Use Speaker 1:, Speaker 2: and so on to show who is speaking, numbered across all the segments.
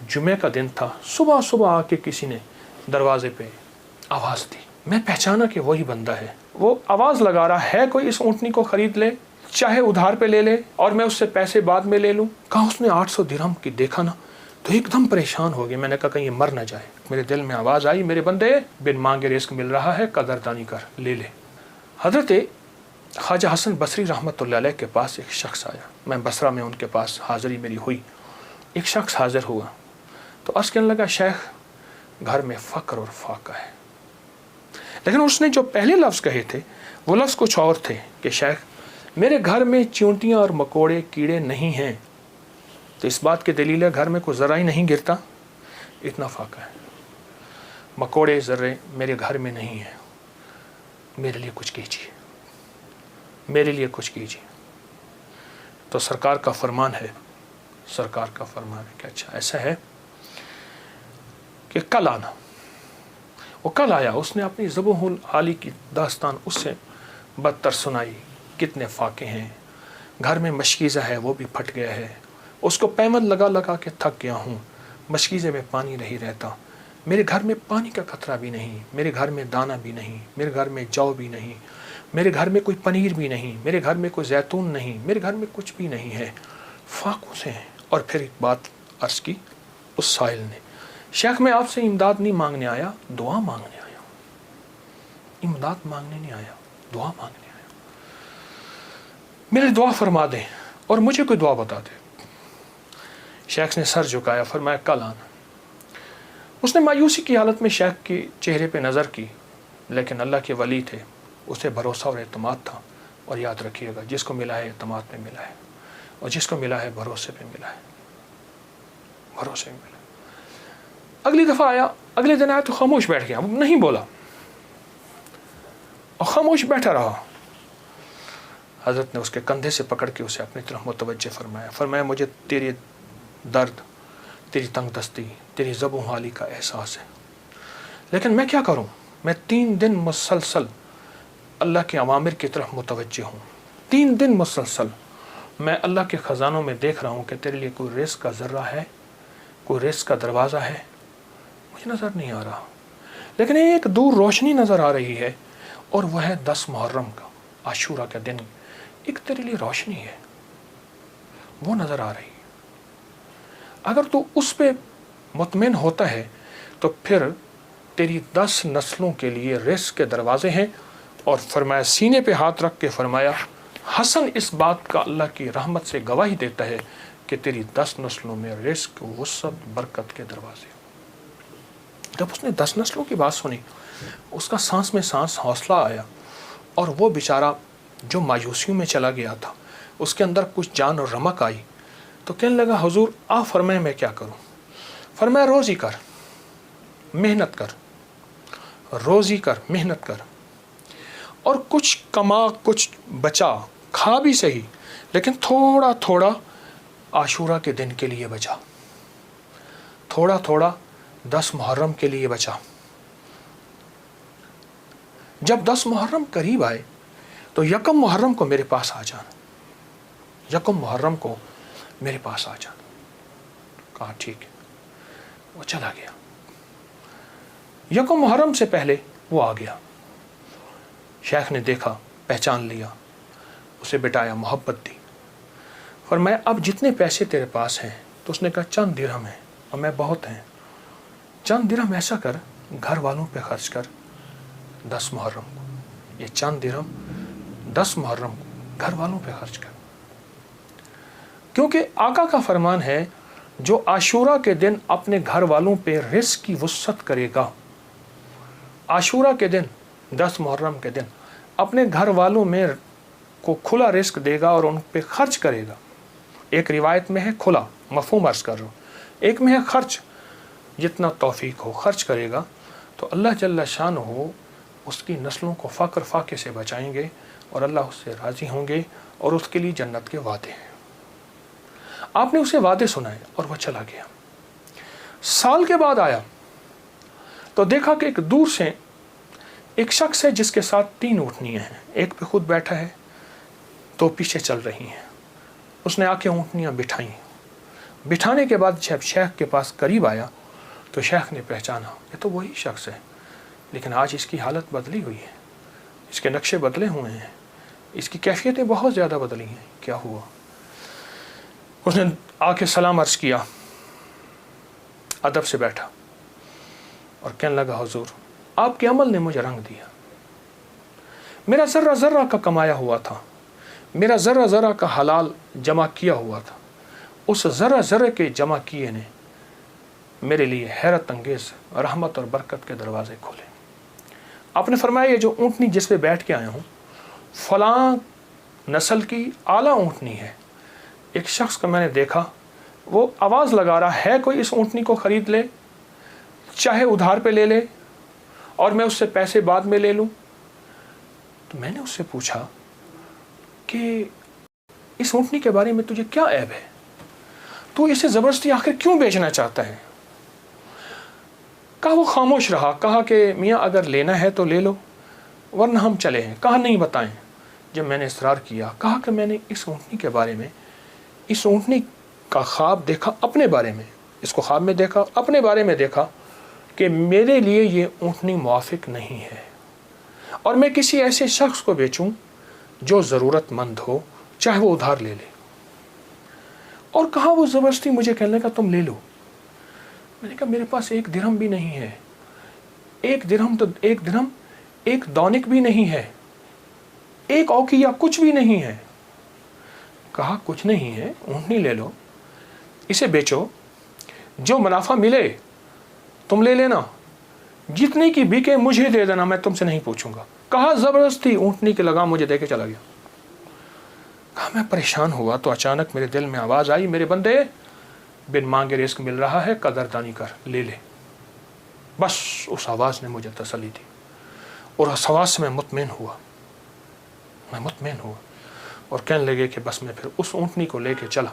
Speaker 1: जुमे का दिन था, सुबह सुबह आके किसी ने दरवाजे पे आवाज़ दी। मैं पहचाना कि वही बंदा है। वो आवाज़ लगा रहा है कोई इस ऊँटनी को ख़रीद ले, चाहे उधार पे ले ले और मैं उससे पैसे बाद में ले लूँ। कहा उसने 800 दिरहम की। देखा ना तो एकदम परेशान हो गया। मैंने कहा कहीं ये मर ना जाए। मेरे दिल में आवाज़ आई, मेरे बंदे बिन मांगे रिस्क मिल रहा है, कदरदानी कर, ले ले। हज़रत ख्वाजा हसन बसरी रहमतुल्लाह अलैह के पास एक शख्स आया। मैं बसरा में उनके पास हाज़िरी मेरी हुई। एक शख्स हाज़िर हुआ तो अर्ज़ कहने लगा, शेख घर में फ़क्र और फाका है। लेकिन उसने जो पहले लफ्ज़ कहे थे वो लफ्ज़ कुछ और थे कि शेख मेरे घर में चींटियाँ और मकोड़े कीड़े नहीं हैं। तो इस बात की दलील है घर में कोई ज़रा ही नहीं गिरता, इतना फाका है। मकोड़े ज़र्रे मेरे घर में नहीं हैं, मेरे लिए कुछ कीजिए, मेरे लिए कुछ कीजिए। तो सरकार का फरमान है, सरकार का फरमान है कि अच्छा ऐसा है कि कल आना। वो कल आया। उसने अपनी ज़बूहुल आली की दास्तान उससे बदतर सुनाई। कितने फाके हैं, घर में मशकीज़ा है वो भी फट गया है, उसको पैमद लगा लगा के थक गया हूँ, मशकीज़े में पानी नहीं रहता, मेरे घर में पानी का खतरा भी नहीं, मेरे घर में दाना भी नहीं, मेरे घर में जौ भी नहीं, मेरे घर में कोई पनीर भी नहीं, मेरे घर में कोई जैतून नहीं, मेरे घर में कुछ भी नहीं है, फाकों से हैं। और फिर एक बात अर्ज़ की उस साहिल ने, शेख मैं आपसे इमदाद नहीं मांगने आया, दुआ मांगने आया। इमदाद मांगने नहीं आया, दुआ मांगने आया। मेरी दुआ फरमा दें और मुझे कोई दुआ बता दे। शेख ने सर झुकाया, फरमाया कल आना। उसने मायूसी की हालत में शेख के चेहरे पे नज़र की, लेकिन अल्लाह के वली थे, उसे भरोसा और एतमाद था। और याद रखिएगा जिसको मिला है एतमाद में मिला है, और जिसको मिला है भरोसे पे मिला है, भरोसे में मिला। अगली दफ़ा आया, अगले दिन आया तो खामोश बैठ गया, नहीं बोला और खामोश बैठा रहा। हज़रत ने उसके कंधे से पकड़ के उसे अपनी तरफ मुतवज्जे फरमाया। फरमाया मुझे तेरी दर्द, तेरी तंगदस्ती, तेरी ज़बूह हाली का एहसास है, लेकिन मैं क्या करूं? मैं 3 दिन मुसलसल अल्लाह के अवामिर की तरफ मुतवज्जे हूँ। 3 दिन मुसलसल मैं अल्लाह के ख़ज़ानों में देख रहा हूँ कि तेरे लिए कोई रिस्क का ज़र्रा है, कोई रिस्क का दरवाज़ा है, मुझे नज़र नहीं आ रहा। लेकिन एक दूर रोशनी नज़र आ रही है और वह है 10 मुहर्रम का, आशूरा का दिन। एक तेरे लिए रोशनी है, वो नज़र आ रही है। अगर तू उस पे मुतमिन होता है तो फिर तेरी 10 नस्लों के लिए रिस्क के दरवाजे हैं। और फरमाया, सीने पे हाथ रख के फरमाया, हसन इस बात का अल्लाह की रहमत से गवाही देता है कि तेरी 10 नस्लों में रिस्क, वुसअत, बरकत के दरवाजे। जब उसने 10 नस्लों की बात सुनी, उसका सांस में सांस हौसला आया। और वो बेचारा जो मायूसियों में चला गया था, उसके अंदर कुछ जान और रमक आई। तो कहने लगा, हुजूर आप फरमाए मैं क्या करूं? फरमाया, रोज़ी कर, मेहनत कर, रोज़ी कर, मेहनत कर, और कुछ कमा, कुछ बचा, खा भी सही, लेकिन थोड़ा थोड़ा आशूरा के दिन के लिए बचा, थोड़ा थोड़ा 10 मुहर्रम के लिए बचा। जब 10 मुहर्रम करीब आए तो यकम मुहर्रम को मेरे पास आ जाना, यकम मुहर्रम को मेरे पास आ जाना। कहा ठीक है। वो चला गया। यकम मुहर्रम से पहले वो आ गया। शेख ने देखा, पहचान लिया, उसे बिठाया, मोहब्बत दी। और मैं अब जितने पैसे तेरे पास हैं, तो उसने कहा चंद दिरहम है और मैं बहुत हैं, चंद दिरहम ऐसा कर घर वालों पे खर्च कर 10 मुहर्रम को। ये चंद दिरहम 10 मुहर्रम को घर वालों पे खर्च कर, क्योंकि आका का फरमान है जो आशूरा के दिन अपने घर वालों पे रिस्क की वुसअत करेगा, आशूरा के दिन 10 मुहर्रम के दिन अपने घर वालों में को खुला रिस्क देगा और उन पे खर्च करेगा। एक रिवायत में है खुला, मफहूम अर्ज़ कर रहा हूँ, एक में है खर्च, जितना तौफीक हो खर्च करेगा तो अल्लाह जल्ला शान हो उसकी नस्लों को फ़क्र फाके से बचाएंगे और अल्लाह उससे राज़ी होंगे और उसके लिए जन्नत के वादे हैं। आपने उसे वादे सुनाए और वह चला गया। साल के बाद आया तो देखा कि एक दूर से एक शख्स है जिसके साथ 3 ऊँटनियाँ हैं, एक पे खुद बैठा है, 2 पीछे चल रही हैं। उसने आके ऊँटनियाँ बिठाई, बिठाने के बाद जब शेख के पास करीब आया तो शेख ने पहचाना ये तो वही शख्स है, लेकिन आज इसकी हालत बदली हुई है, इसके नक्शे बदले हुए हैं, इसकी कैफियतें बहुत ज़्यादा बदली हैं, क्या हुआ? उसने आके सलाम अर्ज़ किया, अदब से बैठा और कहने लगा, हुजूर आपके अमल ने मुझे रंग दिया। मेरा ज़र्रा ज़र्रा का कमाया हुआ था, मेरा ज़र्रा ज़र्रा का हलाल जमा किया हुआ था, उस ज़र्रा ज़र्रे के जमा किए ने मेरे लिए हैरत अंगेज़ रहमत और बरकत के दरवाज़े खोले। आपने फरमाया ये जो ऊँटनी जिस पे बैठ के आया हूँ फ़लाँ नस्ल की आला ऊँटनी है। एक शख्स को मैंने देखा, वो आवाज़ लगा रहा है कोई इस ऊँटनी को ख़रीद ले, चाहे उधार पे ले ले और मैं उससे पैसे बाद में ले लूँ। तो मैंने उससे पूछा कि इस ऊँटनी के बारे में तुझे क्या ऐब है, तू इसे ज़बरदस्ती आखिर क्यों बेचना चाहता है? कहा वो खामोश रहा। कहा कि मियाँ अगर लेना है तो ले लो वरना हम चले हैं। कहा नहीं बताएं। जब मैंने इसरार किया, कहा कि मैंने इस ऊँटनी के बारे में, इस ऊँटनी का ख्वाब देखा अपने बारे में, इसको ख्वाब में देखा, अपने बारे में देखा कि मेरे लिए ये ऊँटनी मुआफिक नहीं है और मैं किसी ऐसे शख्स को बेचूं जो ज़रूरतमंद हो, चाहे वो उधार ले ले। और कहा वो ज़बरदस्ती मुझे कहने का तुम ले लो। मैंने कहा मेरे पास एक दिरहम भी नहीं है, एक दिरहम एक दौनिक भी नहीं है, एक औकिया कुछ भी नहीं है। कहा कुछ नहीं है, ऊँटनी ले लो, इसे बेचो, जो मुनाफा मिले तुम ले लेना, जितने की बिके मुझे दे देना, मैं तुमसे नहीं पूछूंगा। कहा ज़बरदस्ती ऊँटनी के लगाम मुझे दे के चला गया। कहा मैं परेशान हुआ तो अचानक मेरे दिल में आवाज़ आई, मेरे बंदे बिन मांगे रिस्क मिल रहा है, कदरदानी कर, ले ले। बस उस आवाज़ ने मुझे तसल्ली दी और उस आवाज़ से मैं मुतमईन हुआ और कहने लगे कि बस मैं फिर उस ऊँटनी को लेके चला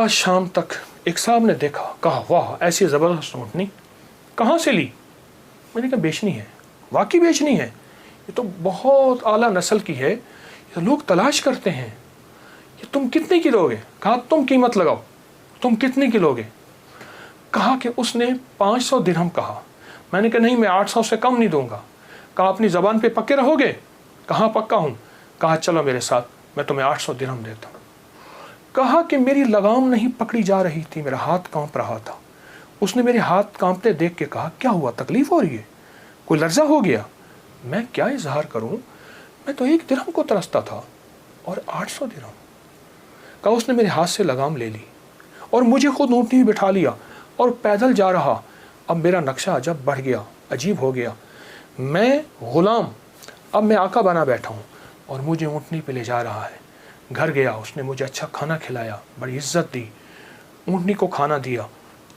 Speaker 1: शाम तक। एक साहब ने देखा, कहा वाह ऐसी ज़बरदस्त ऊँटनी कहाँ से ली? मैंने कहा बेचनी है। वाकई बेचनी है, ये तो बहुत आला नस्ल की है, ये लोग तलाश करते हैं, ये तुम कितने की लोगे? कहा तुम कीमत लगाओ, तुम कितने की लोगे? कहा कि उसने 500 दिरहम कहा। मैंने कहा नहीं, मैं 800 से कम नहीं दूंगा। कहा अपनी ज़बान पे पक्के रहोगे? कहाँ पक्का हूँ। कहा चलो मेरे साथ, मैं तुम्हें 800 दिरहम देता हूँ। कहा कि मेरी लगाम नहीं पकड़ी जा रही थी, मेरा हाथ कांप रहा था। उसने मेरे हाथ कांपते देख के कहा क्या हुआ, तकलीफ हो रही है, कोई लर्जा हो गया? मैं क्या इजहार करूं, मैं तो 1 दिरहम को तरसता था और 800 दिरहम। कहा उसने मेरे हाथ से लगाम ले ली और मुझे खुद ऊँटनी में बिठा लिया और पैदल जा रहा। अब मेरा नक्शा अजब बढ़ गया, अजीब हो गया। मैं गुलाम, अब मैं आका बना बैठा हूँ और मुझे ऊँटनी पे ले जा रहा है। घर गया, उसने मुझे अच्छा खाना खिलाया, बड़ी इज्जत दी, ऊँटनी को खाना दिया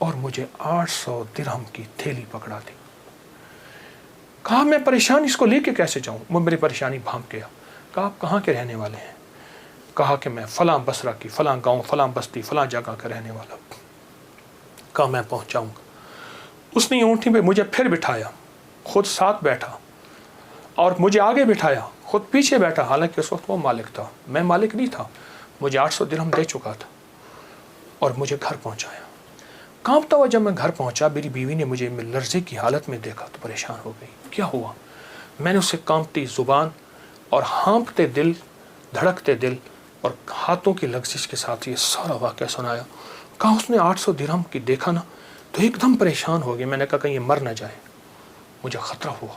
Speaker 1: और मुझे 800 दिरहम की थैली पकड़ा दी। कहा मैं परेशान, इसको लेके कैसे जाऊं? वो मेरी परेशानी भांप गया। कहा आप कहाँ के रहने वाले हैं? कहा कि मैं फलां बसरा की, फलां गांव, फलां बस्ती, फलां जगह का रहने वाला हूँ। कहा मैं पहुँचाऊँगा। उसने ऊँटनी पे मुझे फिर बिठाया, खुद साथ बैठा और मुझे आगे बिठाया, खुद पीछे बैठा। हालांकि उस वक्त वो मालिक था, मैं मालिक नहीं था। मुझे 800 दिरहम दे चुका था और मुझे घर पहुँचाया। कांपता हुआ जब मैं घर पहुंचा, मेरी बीवी ने मुझे लर्जे की हालत में देखा तो परेशान हो गई। क्या हुआ? मैंने उससे कांपती ज़ुबान और हाँफते दिल, धड़कते दिल और हाथों की लग्जिश के साथ ये सारा वाक़या सुनाया। कहा उसने 800 दिरहम की देखा ना तो एकदम परेशान हो गई। मैंने कहा कहीं ये मर ना जाए, मुझे ख़तरा हुआ।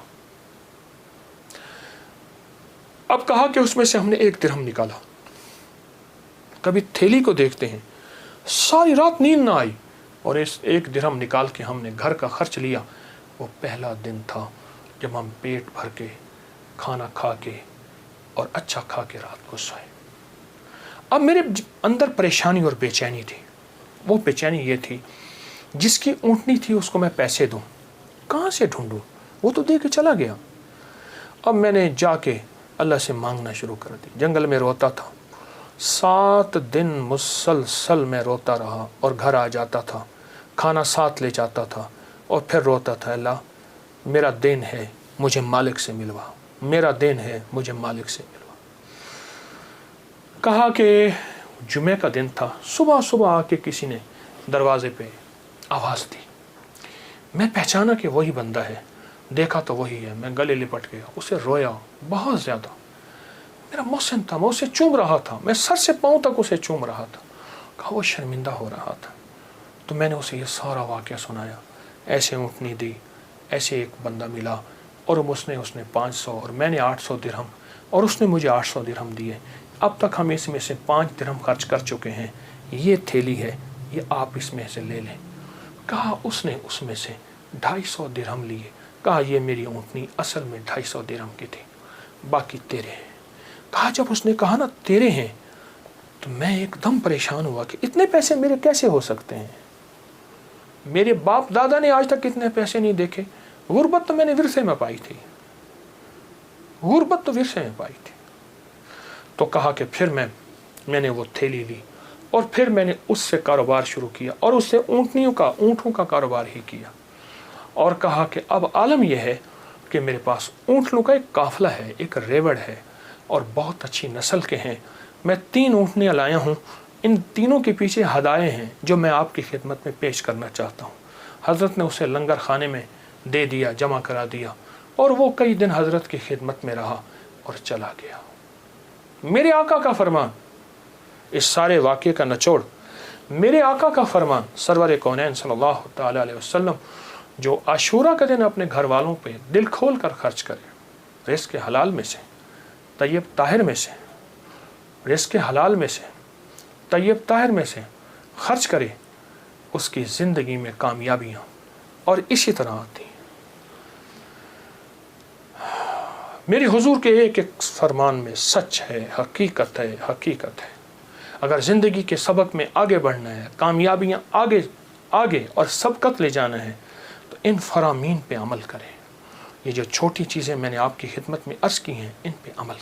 Speaker 1: अब कहा कि उसमें से हमने 1 दिरहम निकाला। कभी थैली को देखते हैं, सारी रात नींद ना आई और इस 1 दिरहम निकाल के हमने घर का खर्च लिया। वो पहला दिन था जब हम पेट भर के खाना खा के और अच्छा खा के रात को सोए। अब मेरे अंदर परेशानी और बेचैनी थी। वो बेचैनी ये थी, जिसकी ऊँटनी थी उसको मैं पैसे दूं, कहाँ से ढूंढूं? वो तो दे के चला गया। अब मैंने जाके अल्लाह से मांगना शुरू कर दी। जंगल में रोता था, 7 दिन मुसलसल मैं रोता रहा और घर आ जाता था, खाना साथ ले जाता था और फिर रोता था, अल्लाह मेरा दिन है, मुझे मालिक से मिलवा, मेरा दिन है, मुझे मालिक से मिलवा। कहा कि जुमे का दिन था, सुबह सुबह आके किसी ने दरवाजे पे आवाज़ दी। मैं पहचाना कि वही बंदा है, देखा तो वही है। मैं गले लिपट गया, उसे रोया बहुत ज़्यादा। मेरा मोहसिन था, मैं उसे चूम रहा था, मैं सर से पाँव तक उसे चूम रहा था। कहा वो शर्मिंदा हो रहा था। तो मैंने उसे ये सारा वाक़या सुनाया, ऐसे ऊँटनी दी, ऐसे एक बंदा मिला और उसने 500 और मैंने 800 दिरहम और उसने मुझे 800 दिरहम दिए। अब तक हम इसमें से 5 दिरहम खर्च कर चुके हैं। ये थैली है, ये आप इसमें से ले लें। कहा उसने उसमें से 250 दिरहम लिए। कहा ये मेरी ऊँटनी असल में 250 दिरहम की थी, बाकी तेरे हैं। कहा जब उसने कहा ना तेरे हैं, तो मैं एकदम परेशान हुआ कि इतने पैसे मेरे कैसे हो सकते हैं। मेरे बाप दादा ने आज तक इतने पैसे नहीं देखे। गुर्बत तो मैंने विरसे में पाई थी, गुर्बत तो विरसे में पाई थी। तो कहा कि फिर मैंने वो थैली ली और फिर मैंने उससे कारोबार शुरू किया और उससे ऊँटों का कारोबार ही किया। और कहा कि अब आलम यह है कि मेरे पास ऊँटों का एक काफ़िला है, एक रेवड़ है और बहुत अच्छी नस्ल के हैं। मैं 3 ऊँटनियाँ लाया हूँ, इन तीनों के पीछे हदाए हैं जो मैं आपकी खिदमत में पेश करना चाहता हूँ। हज़रत ने उसे लंगर खाने में दे दिया, जमा करा दिया और वो कई दिन हज़रत की खिदमत में रहा और चला गया। मेरे आका का फरमान, इस सारे वाक़े का निचोड़ मेरे आका का फरमान सरवर कौनैन सल्लल्लाहु तआला अलैहि वसल्लम, जो आशूरा के दिन अपने घर वालों पे दिल खोल कर खर्च करे, रिज़्क़ हलाल में से, तय्यब ताहिर में से, रिज़्क़ हलाल में से, तय्यब ताहिर में से खर्च करे, उसकी ज़िंदगी में कामयाबियाँ और इसी तरह आती हैं। मेरे हुजूर के एक एक फरमान में सच है, हकीकत है, हकीकत है। अगर ज़िंदगी के सबक में आगे बढ़ना है, कामयाबियाँ आगे और सबकत ले जाना है, तो इन फरामीन पे अमल करें। ये जो छोटी चीज़ें मैंने आपकी खिदमत में अर्ज़ की हैं, इन पे अमल करें।